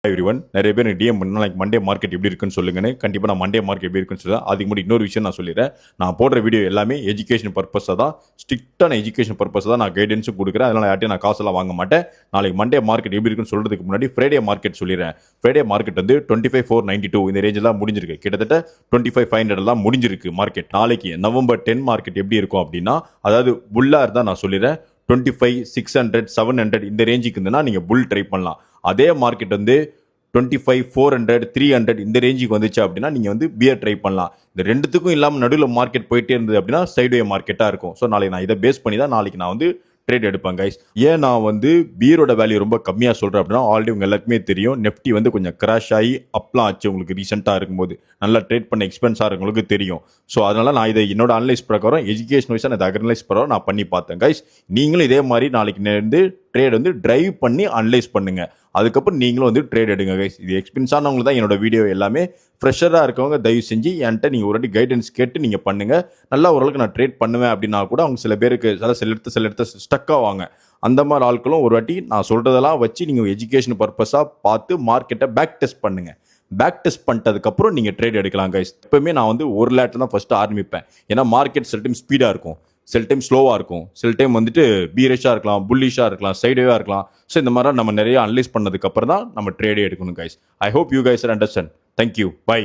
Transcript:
Everyone நிறைய பேர் DM பண்ணா லைக் மண்டே மார்க்கெட் எப்படி இருக்குன்னு சொல்லுங்கன்னு கண்டிப்பாக நான் மண்டே மார்க்கெட் எப்படி இருக்குன்னு சொல்லுவேன். அதுக்கு முன்னாடி இன்னொரு விஷயம் நான் சொல்லிடுறேன். நான் போடுற வீடியோ எல்லாமே எஜுகேஷன் பர்பஸாக தான், ஸ்ட்ரிக்டான எஜுகேஷன் பர்பஸ் தான் நான் கைடன்ஸும் கொடுக்குறேன். அதனால் யார்ட்டையும் நான் காசெல்லாம் வாங்க மாட்டேன். நாளைக்கு மண்டே மார்க்கெட் எப்படி இருக்குன்னு சொல்றதுக்கு முன்னாடி ஃப்ரைடே மார்க்கெட் சொல்லிடுறேன். ஃப்ரைடே மார்க்கெட் வந்து 25,492 இந்த ரேஞ்செல்லாம் முடிஞ்சிருக்கு. கிட்டத்தட்ட 25,500 முடிஞ்சிருக்கு மார்க்கெட். நாளைக்கு நவம்பர் 10 மார்க்கெட் எப்படி இருக்கும் அப்படின்னா, அதாவது புல்லாக இருந்தால் நான் சொல்லிடுறேன் 25,600 700 இந்த ரேஞ்சுக்கு இருந்ததுன்னா நீங்கள் புல் ட்ரை பண்ணலாம். அதே மார்க்கெட் வந்து 25,400 300 இந்த ரேஞ்சுக்கு வந்துச்சு அப்படின்னா நீங்கள் வந்து பியர் ட்ரை பண்ணலாம். இந்த ரெண்டுத்துக்கும் இல்லாமல் நடுவில் மார்க்கெட் போயிட்டே இருந்தது அப்படின்னா சைட்வே மார்க்கெட்டாக இருக்கும். ஸோ நாளைக்கு நான் இதை பேஸ் பண்ணி தான் நாளைக்கு நான் வந்து ட்ரேட் எடுப்பேன் கைஸ். ஏன் நான் வந்து பியரோட வேல்யூ ரொம்ப கம்மியாக சொல்கிறேன் அப்படின்னா, ஆல்ரெடி உங்கள் எல்லாருக்குமே தெரியும் நெஃப்டி வந்து கொஞ்சம் கிராஷ் ஆகி அப்லாம் ஆச்சு. உங்களுக்கு ரீசெண்டாக இருக்கும்போது நல்லா ட்ரேட் பண்ண எக்ஸ்பென்ஸாக இருக்கவங்களுக்கு தெரியும். ஸோ அதனால் நான் இதை என்னோட அனலைஸ் பிரகாரம் எஜுகேஷன் வைஸாக இதை அனலைஸ் பிரகாரம் நான் பண்ணி பார்த்தேன் கைஸ். நீங்களும் இதே மாதிரி நாளைக்கு இருந்து ட்ரேட் வந்து டிரைவ் பண்ணி அனலைஸ் பண்ணுங்க. அதுக்கப்புறம் நீங்களும் வந்து ட்ரேட் எடுங்க கைஸ். இது எக்ஸ்பீரியன்ஸானவங்க தான் என்னோட வீடியோ எல்லாமே. ஃப்ரெஷராக இருக்கவங்க தயவு செஞ்சு என்கிட்ட நீங்கள் ஒரு வாட்டி கைடன்ஸ் கேட்டு நீங்கள் பண்ணுங்கள். நல்லா ஓரளவுக்கு நான் ட்ரேட் பண்ணுவேன் அப்படின்னா கூட அவங்க சில பேருக்கு சில இடத்த ஸ்டக் ஆவாங்க. அந்த மாதிரி ஆட்களும் ஒரு வாட்டி நான் சொல்கிறதெல்லாம் வச்சு நீங்கள் எஜுகேஷன் பர்பஸாக பார்த்து மார்க்கெட்டை பேக் டெஸ்ட் பண்ணுங்கள். பேக் டெஸ்ட் பண்ணிட்டதுக்கப்புறம் நீங்கள் ட்ரேட் எடுக்கலாம் கைஸ். எப்பவுமே நான் வந்து ஒரு லேட்டில் தான் ஃபஸ்ட்டு ஆரம்பிப்பேன். ஏன்னா மார்க்கெட் சில டைம் ஸ்பீடாக இருக்கும், சில டைம் ஸ்லோவாக இருக்கும், சில டைம் வந்துட்டு பீரிஷாக இருக்கலாம், புல்லிஷாக இருக்கலாம், சைடேவாக இருக்கலாம். ஸோ இந்த மாதிரி நம்ம நிறைய அனலைஸ் பண்ணதுக்கப்புறம் தான் நம்ம ட்ரேடே எடுக்கணும் guys. I hope you guys understand. Thank you. By.